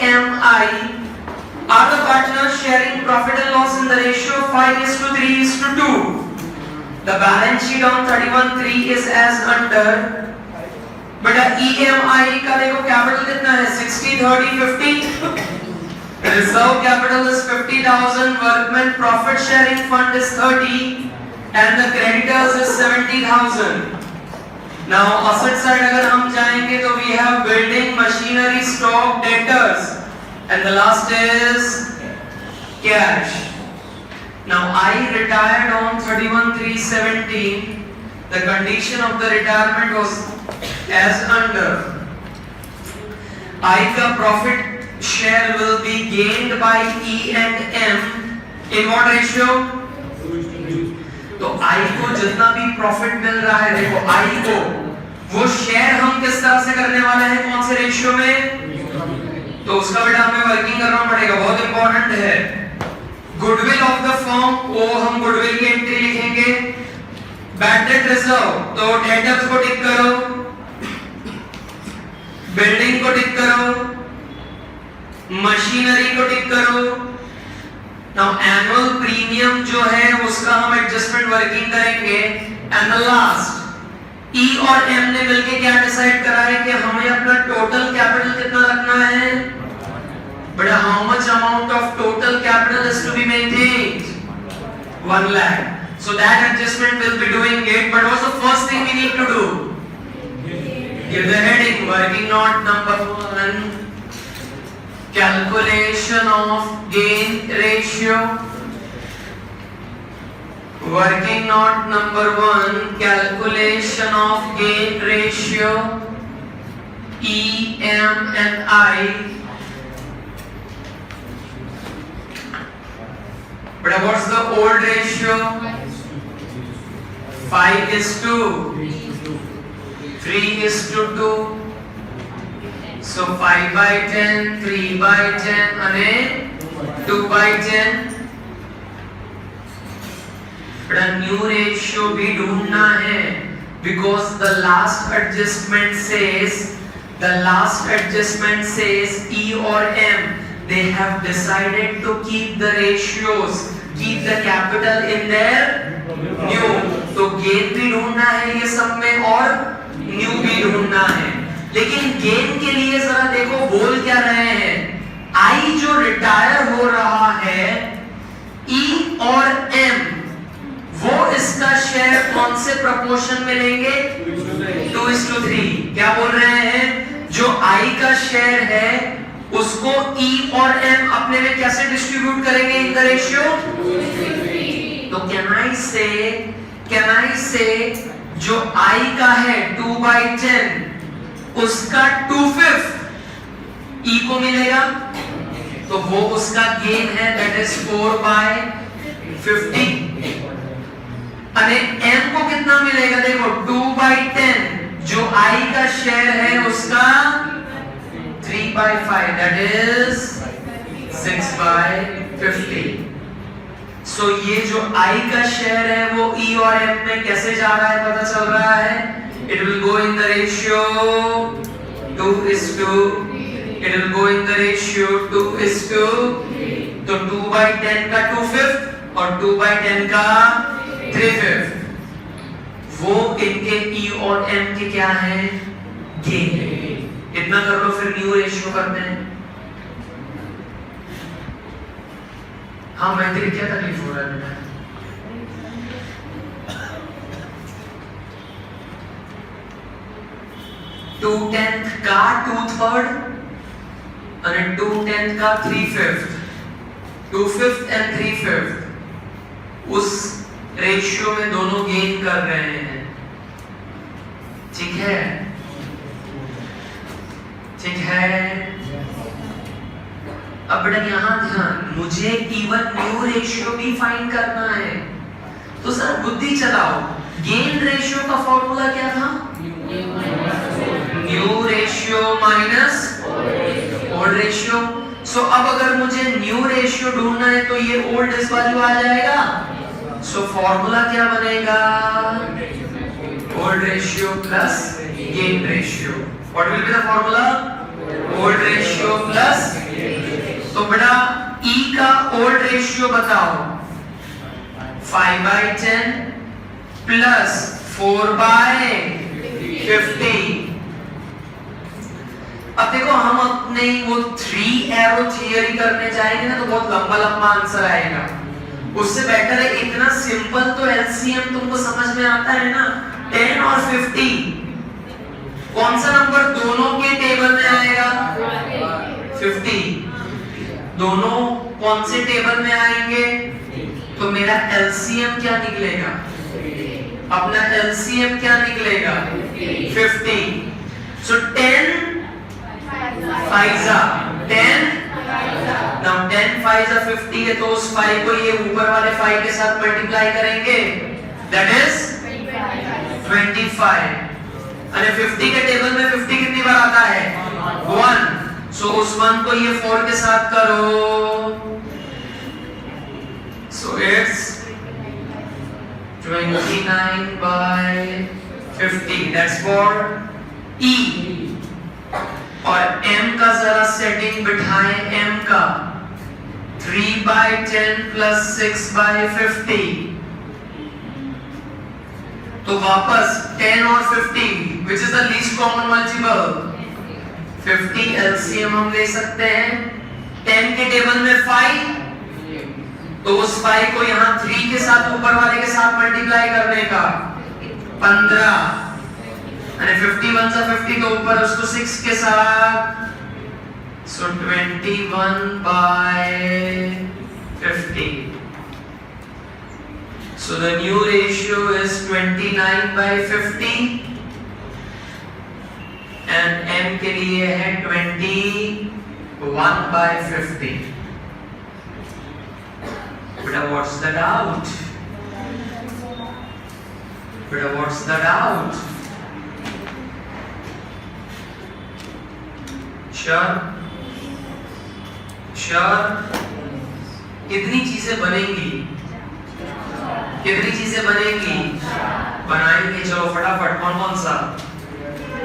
EMI are the partners sharing profit and loss in the ratio 5:3:2. The balance sheet on 31/3 is as under. बेटा EMI का देखो capital कितना है 60 30 50. Reserve capital is 50,000. Workman profit sharing fund is 30 and the creditors is 70,000. Now asset side अगर हम जाएंगे तो we have building, machinery, stock, debtors and the last is cash. Now I retired on 31/3/17. The condition of the retirement was as under. I का profit share will be gained by E and M in what ratio? तो I को जितना भी profit मिल रहा है देखो I को वो शेयर हम किस तरह से करने वाले हैं कौन से रेशियो में? तो उसका बेटा हमें वर्किंग करना पड़ेगा, बहुत इंपॉर्टेंट है। गुडविल ऑफ द फर्म वो हम गुडविल की एंट्री लिखेंगे। बैड डेट रिजर्व तो डेटर्स को टिक करो, बिल्डिंग को टिक करो, मशीनरी को टिक करो। नाउ एनुअल प्रीमियम जो है उसका हम एडजस्टमेंट वर्किंग करेंगे एंड द लास्ट ई और एम ने मिलके क्या डिसाइड करा है कि हमें अपना टोटल कैपिटल कितना रखना है? बड़ा how much amount of total capital is to be maintained 1 lakh. So that adjustment will be doing it, but what's the first thing we need to do? Give the heading working note number 1. Calculation of gain ratio. Working note number 1. Calculation of gain ratio. E, M and I. But what's the old ratio? 5:3:2. So 5/10, 3/10 અને 2/10. बड़ा new ratio भी ढूंढना है because the last adjustment says E or M they have decided to keep the ratios, keep the capital in their new. तो gain भी ढूंढना है ये सब में और न्यू भी ढूंढना है, लेकिन गेन के लिए जरा देखो बोल क्या रहे हैं। आई जो रिटायर हो रहा है ई और एम वो इसका शेयर कौन से प्रपोर्शन में लेंगे? 2:3. क्या बोल रहे हैं? जो आई का शेयर है उसको ई और एम अपने में कैसे डिस्ट्रीब्यूट करेंगे इन द रेशियो? तो कैन आई से जो आई का है 2/10 उसका 2/5 ई को मिलेगा, तो वो उसका गेन है दैट इज 4/50. अरे एम को कितना मिलेगा? देखो 2/10 जो आई का शेयर है उसका 3/5 दैट इज 6/50. सो ये जो आई का शेयर है वो ई और एम में कैसे जा रहा है पता चल रहा है? It will go in the ratio 2:2. It will go in the ratio 2:2. तो 2/10 का 2/5 और 2/10 का 3/5 वो इनके ई और एम के क्या है? गेन. इतना कर लो फिर न्यू रेशियो करते हैं। हाँ मैं तेरी क्या तकलीफ हो रहा है बेटा? टू टेंथ का 2/3 और 2/10 का 3/5. 2/5 एंड 3/5 उस रेशियो में दोनों गेन कर रहे हैं, ठीक है? ठीक है। अब बेटा यहाँ ध्यान, मुझे इवन न्यू रेशियो भी फाइंड करना है, तो सर बुद्धि चलाओ। गेन रेशियो का फॉर्मूला क्या था? New ratio minus old ratio. So अब अगर मुझे न्यू रेशियो ढूंढना है तो ये ओल्ड इस वैल्यू आ जाएगा। सो फॉर्मूला क्या बनेगा? Old ratio plus gain ratio. What will be the formula? Old ratio plus तो बेटा E का ओल्ड रेशियो बताओ, 5/10 प्लस 4/50। अब देखो हम अपने वो 3 एरो थियरी करने जाएंगे ना तो बहुत लंबा लंबा आंसर आएगा, उससे बेटर है इतना सिंपल तो एलसीएम तुमको समझ में आता है ना, 10 और 50 कौन सा नंबर दोनों के टेबल में आएगा, 50 दोनों कौन से टेबल में आएंगे, तो मेरा एलसीएम क्या निकलेगा, अपना एलसीएम क्या निकलेगा 50। सो 10 5 10 now 10 5 50 है तो उस 5 को ये ऊपर वाले 5 के साथ मल्टीप्लाई करेंगे, that is 25। अरे 50 के टेबल में 50 कितनी बार आता है 1, सो उस 1 को ये 4 के साथ करो, so it's 29/50, that's for E। और M का जरा सेटिंग बिठाएं, M का 3/10 प्लस 6/50, तो वापस 10 और 50 which is the least common multiple, 50 LCM हम ले सकते हैं, 10 के टेबल में 5 तो उस 5 को यहाँ 3 के साथ ऊपर वाले के साथ मल्टीप्लाई करने का 15, and 51 सा 50 तो ऊपर उसको 6 के साथ, so 21/50। So the new ratio is 29/50 and M के लिए है 21/50। But what's the doubt? But what's the doubt? Sure? Sure? कितनी चीजें बनेंगी, कितनी चीजें बनेंगी, बनाएंगे, चलो फटाफट, कौन कौन सा,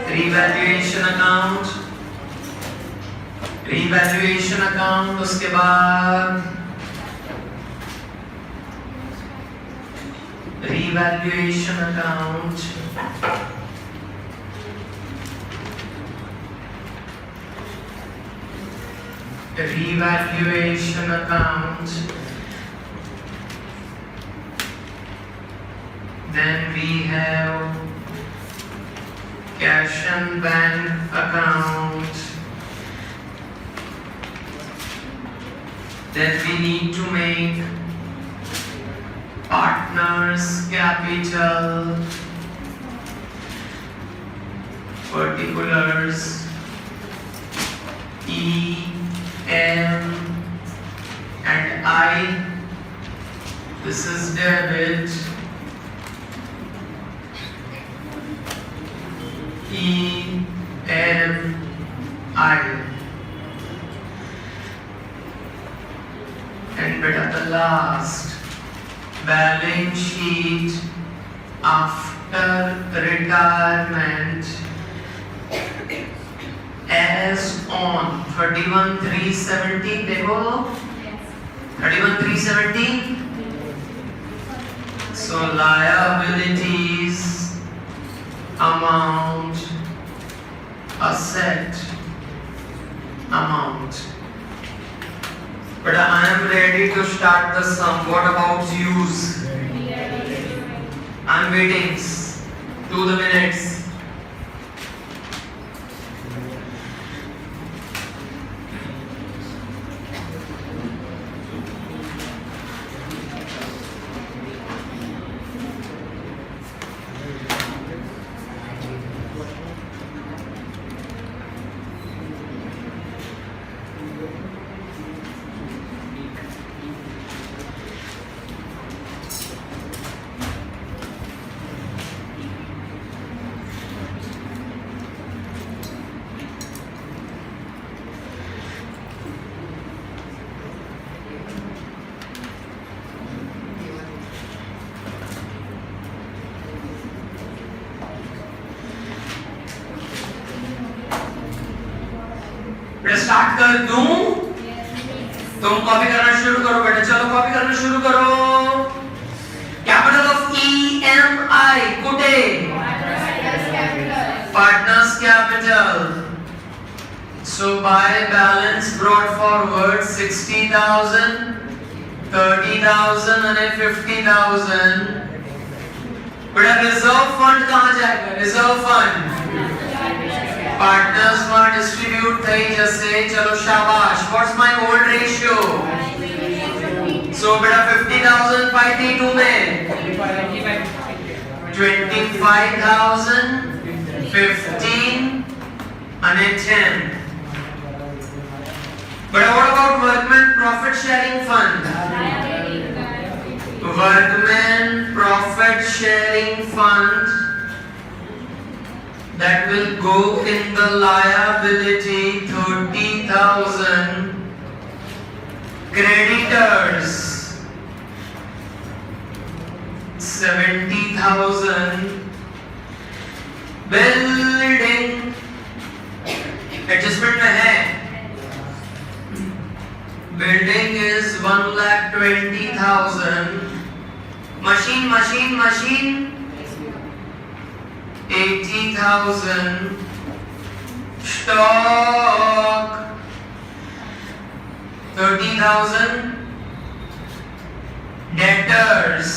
रिवैल्यूएशन अकाउंट, रिवैल्यूएशन अकाउंट, उसके बाद revaluation account, revaluation account, then we have cash and bank account, then we need to make partners capital, particulars, E, M and I, this is debit, E, M, I, and beta the last balance sheet after retirement as on 31/3/17, देखो 31/3/17, so liabilities amount, asset amount, but I am ready to start the sum. What about use? I am waiting 2 minutes. Start कर दूं, तुम copy करना शुरू करो बेटा, चलो copy करना शुरू करो। कैपिटल ऑफ EMI कुटे partners capital. So by balance brought forward 60,000, 30,000 and 50,000. बेटा रिजर्व फंड कहाँ जाएगा? रिजर्व फंड पार्टनर्स में डिस्ट्रीब्यूट થઈ જશે। चलो शाबाश। What's my old ratio? So बेटा 50,000 532 में 25,000 15 and 10। But what about workman profit sharing fund? Workman profit sharing fund that will go in the liability 30,000. Creditors 70,000. Building adjustment में है। Building is 1,20,000. Machine 80,000. Stock 30,000. Debtors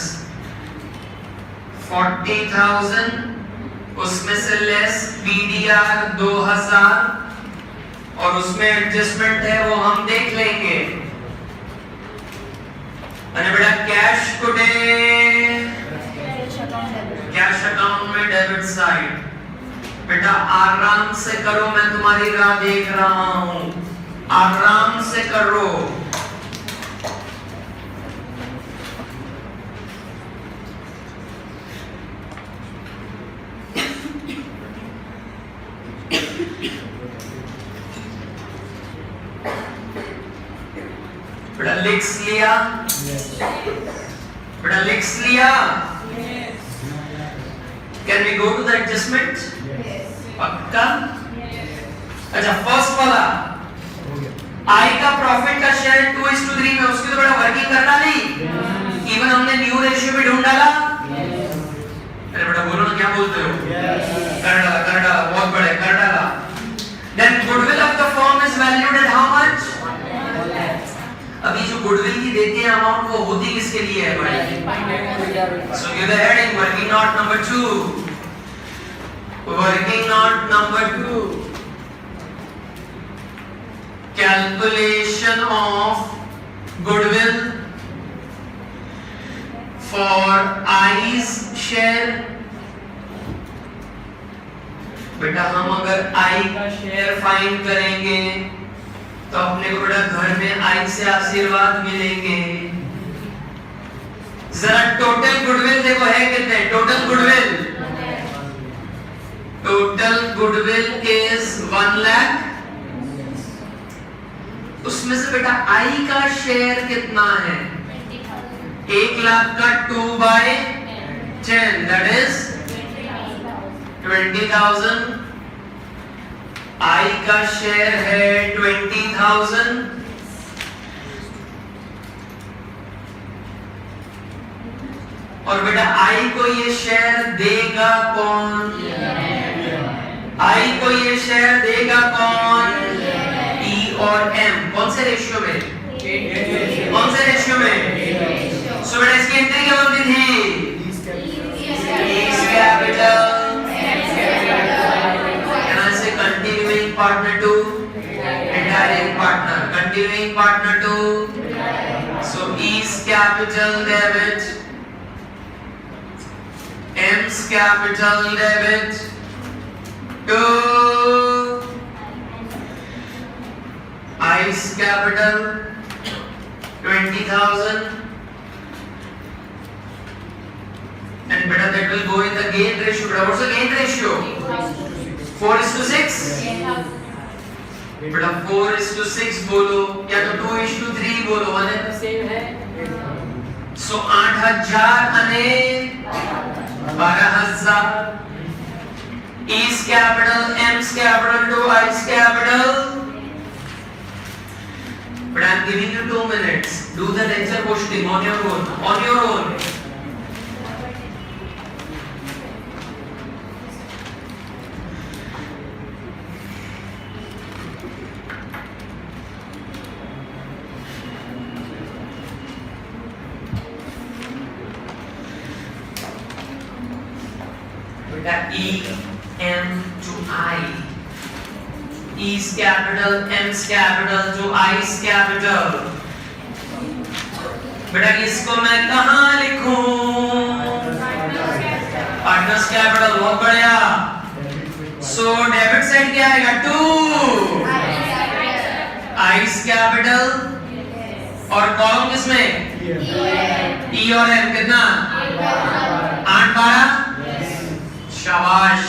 40,000. उसमें से less BDR 2,000 और उसमें adjustment है वो हम देख लेंगे। अरे बेटा कैश टुडे कैश अकाउंट में डेबिट साइड। बेटा आराम से करो, मैं तुम्हारी राह देख रहा हूं, आराम से करो। बेटा लिख लिया? बेटा लिख लिया? Can we go to the adjustment? पक्का? अच्छा फर्स्ट वाला I का प्रॉफिट का शेयर 2:3 में, उसकी तो बड़ा वर्किंग कर डाली। इवन हमने न्यू रेशियो भी ढूंढ डाला। अरे बेटा बोलो ना, क्या बोलते हो? कर डाला बहुत बड़े कर डाला। Then goodwill of the firm is valued at how much? अभी जो गुडविल की देते हैं अमाउंट वो होती किसके लिए है भाई? So give the heading working note number 2. Working note number 2. Calculation of goodwill for I's share. बेटा हम अगर I का शेयर फाइंड करेंगे तो अपने को बेटा घर में आई से आशीर्वाद मिलेंगे। जरा टोटल गुडविल देखो है कितने? Total goodwill is 1 lakh. उसमें से बेटा आई का शेयर कितना है? 1 लाख का 2/10 दैट इज 20,000। आई का शेयर है 20,000। और बेटा आई को ये शेयर देगा कौन? आई को ये शेयर देगा कौन? ई और एम। कौन से रेशियो में? कौन से रेशियो में? सो बेटा इसकी एंट्री क्या बनती थी? Is capital continuing partner to indirect partner, continuing partner to, so E's capital debit, M's capital debit to I's capital 20,000, and better that will go in the gain ratio. What's the gain ratio? 4:6। बेटा 4:6 बोलो या तो 2:3 बोलो, वाले तो same है। सो 8,000 અને 12,000। E's capital, M's capital to I's capital but I am giving you 2 minutes. Do the lecture posting on your own. On your own. E M to I. E is capital, M is capital to I is capital. बेटा इसको मैं कहाँ लिखूं? Partners capital, बहुत बढ़िया. So debit side क्या आएगा? 2. I is capital और कॉलम किसमें? E और M कितना? 8 12. शाबाश.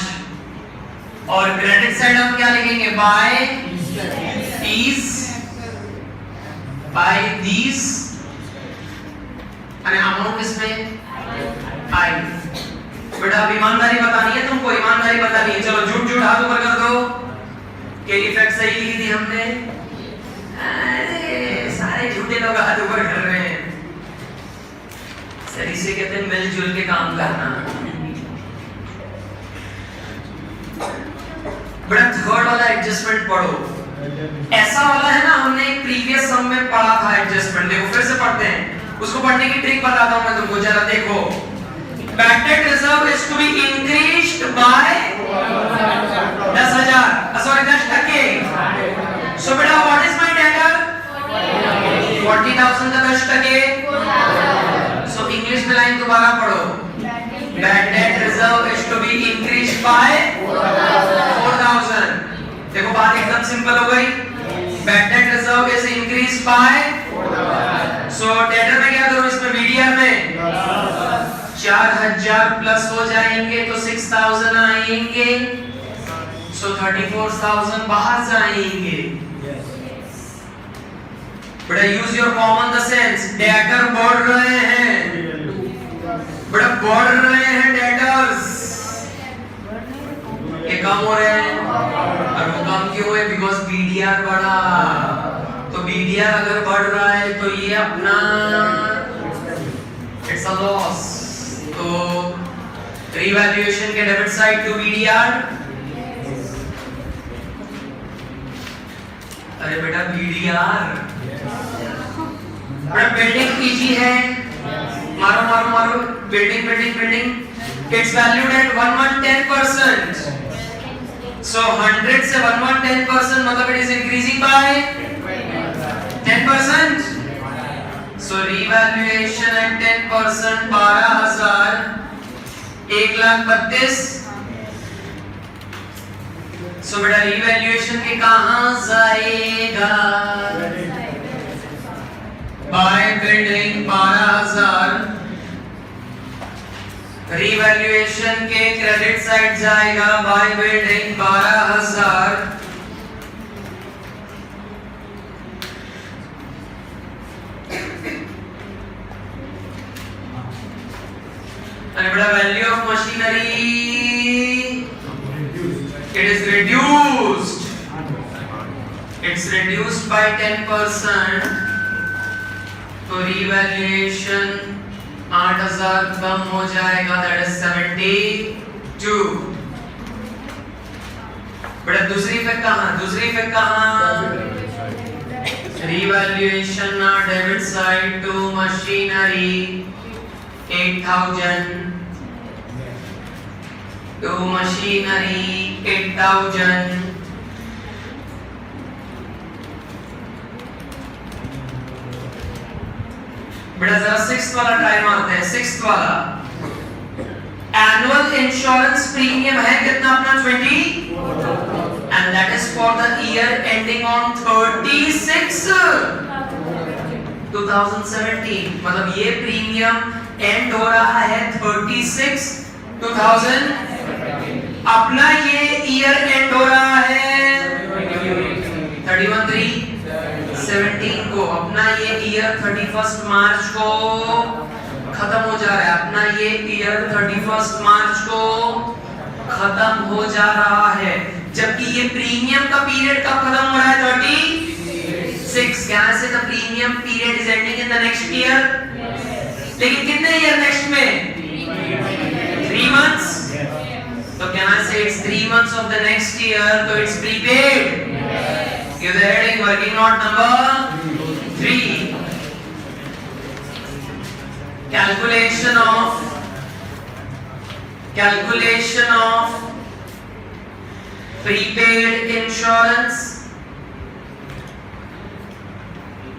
और क्रेडिट साइड हम क्या लिखेंगे? By these, by these. अरे अमाउंट किसमें? I. बेटा अब ईमानदारी बतानी है तुमको, ईमानदारी बतानी है. चलो झूठ झूठ हाथ ऊपर कर दो. के इफेक्ट सही लिखी थी हमने. अरे सारे झूठे लोग हाथ ऊपर कर रहे हैं. सही से कहते हैं मिलजुल के काम करना. बड़ा थर्ड वाला एडजस्टमेंट पढ़ो. ऐसा वाला है ना, हमने एक प्रीवियस सम में पढ़ा था एडजस्टमेंट. देखो फिर से पढ़ते हैं. उसको पढ़ने की ट्रिक बताता हूं मैं तुमको, जरा देखो. Bad debt reserve is to be increased by 10,000, sorry 10%. So बेटा व्हाट इज माय डेटर? 40,000 का 10%. सो इंग्लिश में लाइन दोबारा पढ़ो. Bad debt reserve is to be increased by 4,000. देखो बात एकदम सिंपल हो गई. Bad debt reserve is increased by 4,000. So debtor में क्या करूँ इसमें? BDR में 4,000 प्लस हो जाएंगे तो 6,000 आएंगे. So 34,000 बाहर जाएंगे. बड़ा use your common sense. debtor बढ़ रहे हैं. बड़ा बढ़ रहे हैं डेटर्स. ये कम हो रहे हैं. और वो कम क्यों है? बिकॉज बीडीआर बढ़ा. तो बीडीआर अगर बढ़ रहा है तो ये अपना इट्स अ लॉस. तो रीवैल्यूएशन के डेबिट साइड टू बीडीआर. अरे बेटा बीडीआर बड़ा बिल्डिंग पीजी है. मारो मारो मारो. Building building building. It's valued at 110%. So 100 से 110% मतलब it is increasing by 10%. So revaluation at 10% 12,000 1,32,000. So बेटा रीवैल्यूएशन के कहां जाएगा? By building 12,000. रीवैल्यूएशन के क्रेडिट साइड जाएगा by building 12,000. and the value of machinery it is reduced. It's reduced by 10%. तो revaluation 8,000 कम हो जाएगा, that is 72. बड़ा दूसरी इफेक्ट कहाँ? दूसरी इफेक्ट कहाँ? Revaluation debit side to machinery 8,000 to machinery 8,000. बेटा जरा 6th वाला ट्राई मारते हैं. 6th वाला एनुअल इंश्योरेंस प्रीमियम है कितना अपना? 20 and that is for the year ending on 36 2017. मतलब ये प्रीमियम एंड हो रहा है 36 2000. अपना ये ईयर एंड हो रहा है 31/3/17 को. अपना ये ईयर 31 मार्च को खत्म हो जा रहा है. अपना ये ईयर 31 मार्च को खत्म हो जा रहा है. जबकि ये प्रीमियम का पीरियड कब खत्म हो रहा है? 36. can I say the premium period is ending in the next year? लेकिन कितने ईयर नेक्स्ट में? 3 months. So can I say it's 3 months of the next year? So it's prepaid. Give the heading working note number 3. Calculation of prepaid insurance.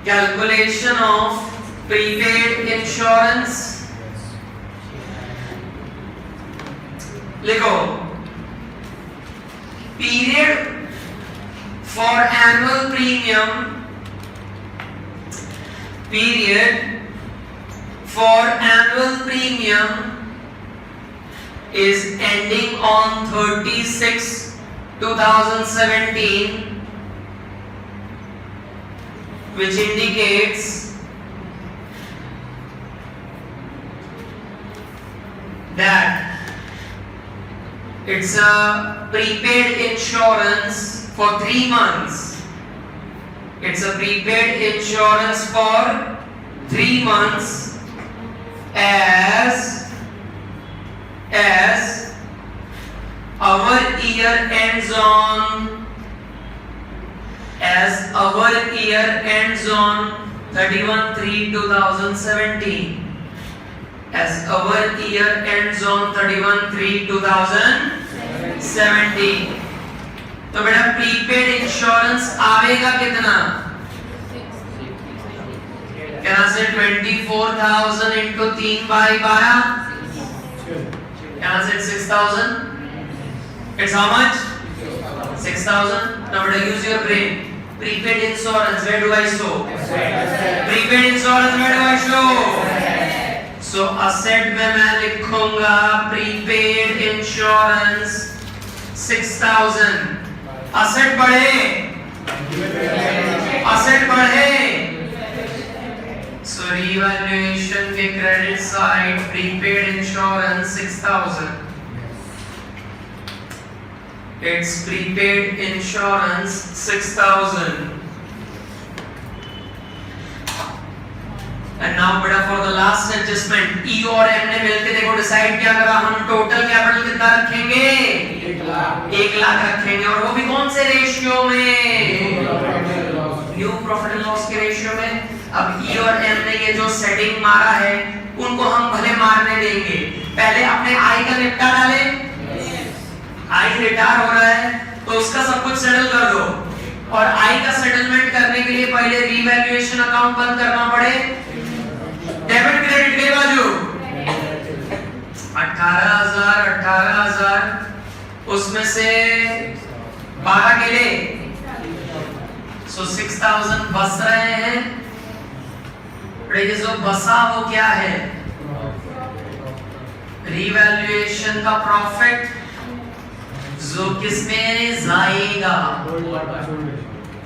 Calculation of prepaid insurance. लिखो period for annual premium. Period for annual premium is ending on 36/2017, which indicates that it's a prepaid insurance for 3 months. It's a prepaid insurance for 3 months as our year ends on 31/3/2017. As our year ends on 31/3/2017. तो बेटा prepaid insurance आवेगा कितना? Can I say 24,000 into 3/12? Can I say 6,000? It's how much? 6,000. Now better use your brain. Prepaid insurance, where do I show? Prepaid insurance, where do I show? So asset में मैं लिखूंगा prepaid insurance 6,000. asset बढ़े. So revaluation के credit side prepaid insurance 6,000. It's prepaid insurance 6,000. And now बेटा for the last adjustment E और M ने मिलकर देखो डिसाइड क्या करा, हम टोटल कैपिटल कितना रखेंगे? 1 लाख रखेंगे, और वो भी कौन से रेशियो में? न्यू प्रॉफिट एंड लॉस के रेशियो में. अब E और M ने ये जो सेटिंग मारा है उनको हम भले मारने देंगे. पहले अपने I का निपटा डालें. I रिटायर हो रहा है तो उसका सब कुछ सेटल कर दो, और I का सेटलमेंट करने के लिए पहले रीवैल्यूएशन अकाउंट बंद करना पड़े. डेबिट क्रेडिट के बाजू 18,000 उसमें से 12 के लिए सो 6,000 बस रहे हैं. ये जो बसा वो क्या है? रीवैल्यूएशन का प्रॉफिट जो किसमें जाएगा?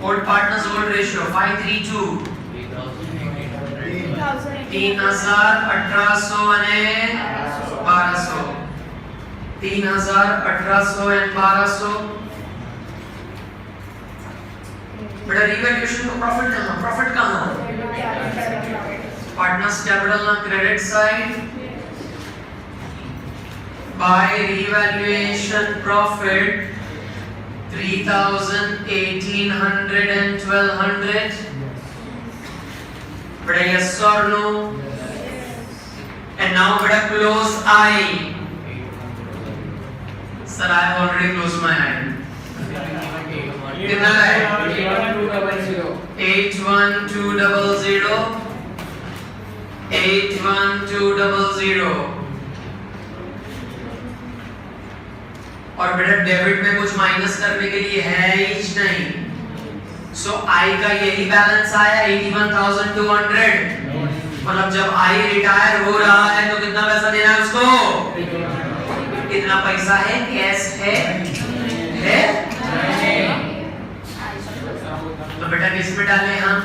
Old partners old ratio 5:3:2. 3,1800 અને 1200. 3,1800 and 1200. बेटा रिवैल्यूएशन का प्रॉफिट कहाँ? पार्टनर्स कैपिटल ना credit side by revaluation profit 3,000, 1,800 and 1,200. Beta yes or no? And now beta close eye. Sir, I have already closed my eye. कितना है? 81200. 81200. और बेटा debit में कुछ माइनस करने के लिए है ही नहीं. सो आई का यही बैलेंस आया 81,200. मतलब जब आई रिटायर हो रहा है तो कितना पैसा देना है उसको? इतना पैसा है. कैश है? तो बेटा किस पे डालें हम?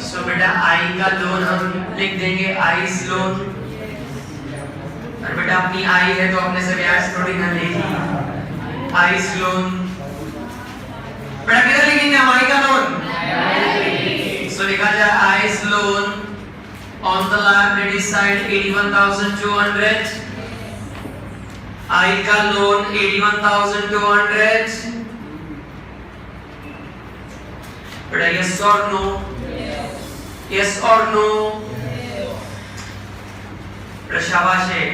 सो बेटा आई का लोन हम लिख देंगे आईस लोन. और बेटा अपनी आई है तो अपने से ब्याज थोड़ी ना लेगी. आईस लोन बेटा किधर लिखेंगे हम आई का लोन? लिखा जाए eyes loan on the liability side 81,200, आई का लोन 81,200, बेटा यस और नो, यस और नो, शाबाश है।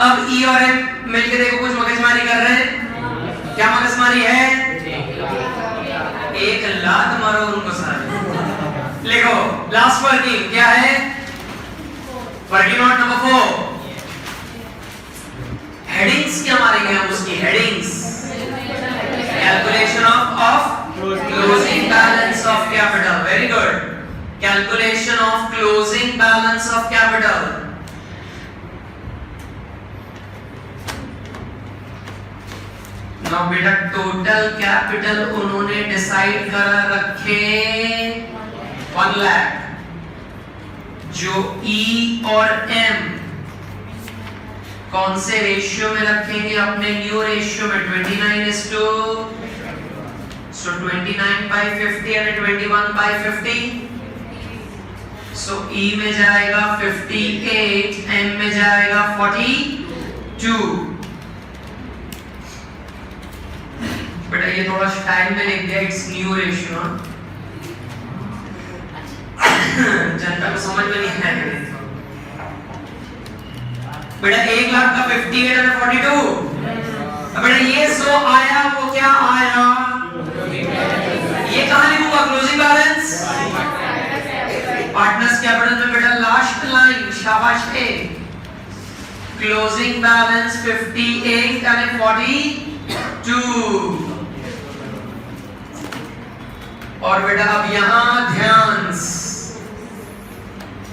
अब ई और एम मिलके देखो कुछ मगजमारी कर रहे हैं, क्या मगजमारी है? एक लात मारो उनको सारे। लिखो लास्ट वर्किंग क्या है? वर्किंग नोट नंबर 4, हेडिंग्स क्या मारेंगे हम उसकी headings? Calculation of closing balance of capital, very good, calculation of closing balance of capital. Now बेटा टोटल कैपिटल उन्होंने डिसाइड कर रखे 1 लाख, जो ई और एम कौन से रेशियो में रखेंगे? अपने न्यू रेशियो में 29:, so 29/50 and 21/50, so E में जाएगा 58, M में जाएगा 42। बेटा ये थोड़ा स्टाइल में लिख दिया, इट्स न्यू रेशियो, जनता को समझ में नहीं आएगा। बेटा 1 लाख का 58 और 42, बेटा ये 100 आया, वो क्या आया? ये कहां लिखूंगा? क्लोजिंग बैलेंस पार्टनर्स कैपिटल में बेटा लास्ट लाइन, शाबाश है। Closing balance 58 and 42। और बेटा अब यहां ध्यान,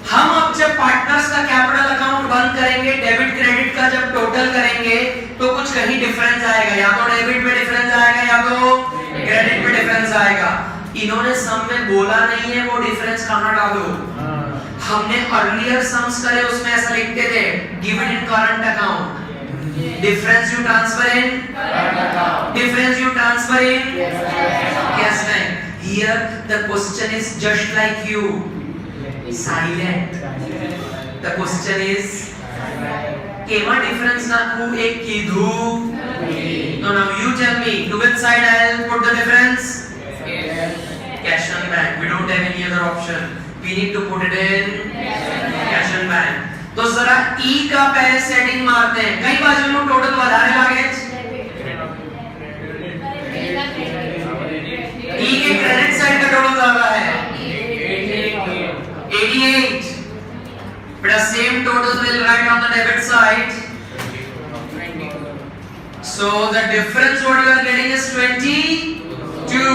हम अब जब पार्टनर्स का कैपिटल अकाउंट बंद करेंगे, डेबिट क्रेडिट का जब टोटल करेंगे तो कुछ कहीं डिफरेंस आएगा, या तो डेबिट में डिफरेंस आएगा या तो क्रेडिट में डिफरेंस आएगा। इन्होंने सम में बोला नहीं है वो डिफरेंस कहां डालो। हमने अर्लियर सम्स करे उसमें ऐसा लिखते थे, give it in current account, difference you transfer in current account, difference you transfer in cash bank. Here the question is just like you, silent. The question is केमा difference नाखू एक कीधु? No, now you tell me to which side I'll put the difference? Cash and bank. We don't have any other option. We need to put it in cash and bank. तो जरा E का पहले setting मारते हैं। कई बाजू में total વધારે लागे। E के क्रेडिट साइड का टोटल ज्यादा है 88, but same total will write on the debit side, so the difference what you are getting is 22।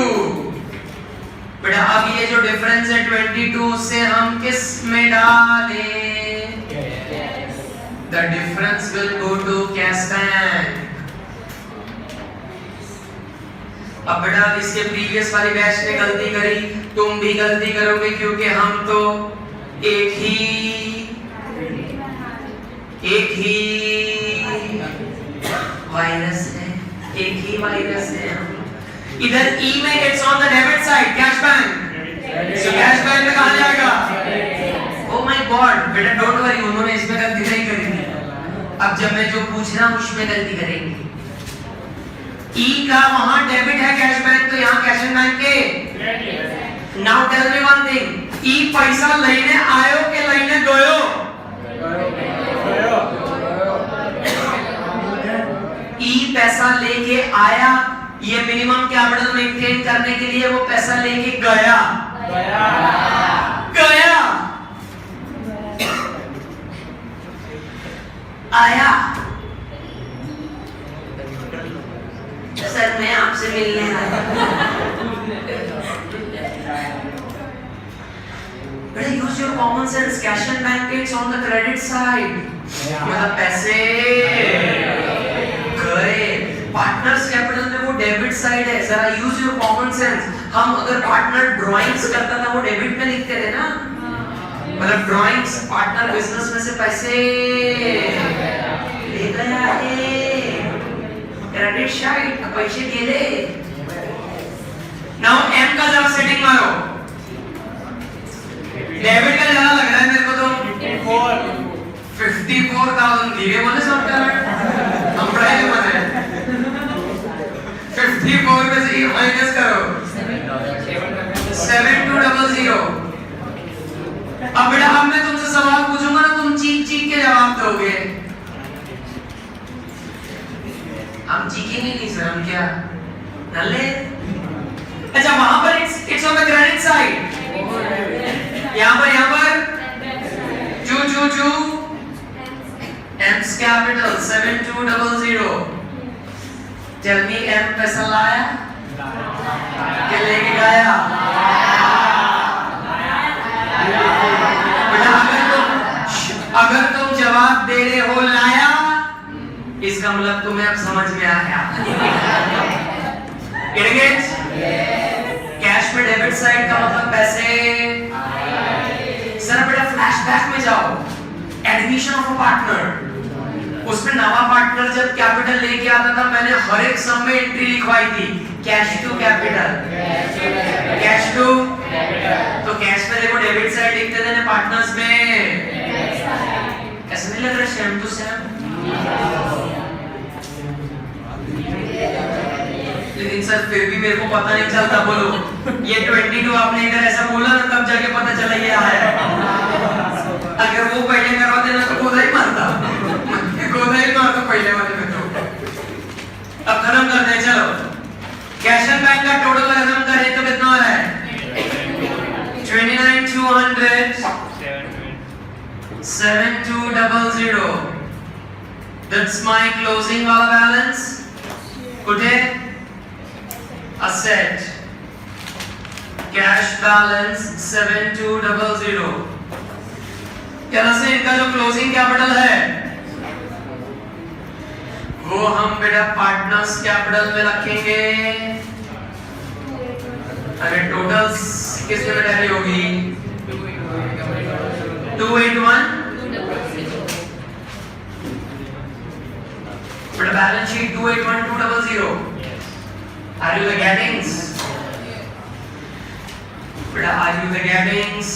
बेटा अब ये जो डिफरेंस है 22 से हम किस में डालें? The difference will go to cash bank। अब बेटा इसके प्रीवियस वाली बैच ने गलती करी, तुम भी गलती करोगे, क्योंकि हम तो एक ही वायरस है, एक ही वायरस है। इधर ई में it's on the debit side, cash bank, so cash bank में कहां जाएगा? ओ माय गॉड, बेटा डोंट वरी, उन्होंने इसमें गलती नहीं करी। अब जब मैं जो पूछ रहा हूं उसमें गलती करेंगे। ई का वहां डेबिट है कैश बैंक, तो यहां कैश एंड बैंक के। Now tell me one thing, ई पैसा लेने आयो के लेने गयो? ई पैसा लेके आया, ये मिनिमम कैपिटल मेंटेन करने के लिए वो पैसा लेके गया। आया सर मैं आपसे मिलने आया। बेटा use your common sense, cash and bank it's on the credit side, मतलब पैसे गए। पार्टनर्स कैपिटल में वो डेबिट साइड है, जरा यूज योर कॉमन सेंस। हम अगर पार्टनर ड्राइंग्स करता था वो डेबिट में लिखते थे ना, मतलब ड्राइंग्स पार्टनर बिजनेस में से पैसे ले गया है, क्रेडिट साइड पैसे गेले। नाउ एम का जरा सेटिंग मारो, डेबिट का ज्यादा लग रहा है मेरे को तो 54,000 धीरे बोले सब कर हम पढ़ाई में मत है 54 में से माइनस करो 7200। अब बेटा अब मैं तुमसे सवाल पूछूंगा ना तुम चीख चीख के जवाब दोगे। हम चीखेंगे नहीं सर, हम क्या नल्ले। अच्छा वहां पर it's on the credit side, यहाँ पर चू चू चू M's capital 7200। Tell me M पैसा लाया के लेके गया? बेटा अगर तुम जवाब दे रहे हो लाया, इसका मतलब तुम्हें अब समझ में आया। कैश में डेबिट साइड का मतलब पैसे। सर बेटा फ्लैशबैक में जाओ, एडमिशन ऑफ अ पार्टनर, उसमें नवा पार्टनर जब कैपिटल लेके आता था मैंने हर एक सम में एंट्री लिखवाई थी, cash to capital, cash to. तो कैश में देखो डेबिट साइड लिखते थे ना पार्टनर्स में, ऐसा नहीं लग रहा सेम टू सेम? लेकिन सर फिर भी मेरे को पता नहीं चलता। बोलो ये 22 आपने अगर ऐसा बोला ना तब जाके पता चला ये आया। अगर वो पहले करवा देना तो गोदा ही मारता पहले वाले में। तो अब खत्म करते हैं, चलो कैश एंड बैंक का टोटल खत्म करें तो कितना आ रहा है? 29,200 7200। That's my closing वाला बैलेंस। कुठे? Asset cash balance 7200। यहाँ से इनका जो क्लोजिंग कैपिटल है वो हम बेटा पार्टनर्स कैपिटल में रखेंगे। अरे टोटल्स किस में टैली होगी? 281। बेटा balance sheet 281,200। Are you the gettings? Beta, are you the gettings?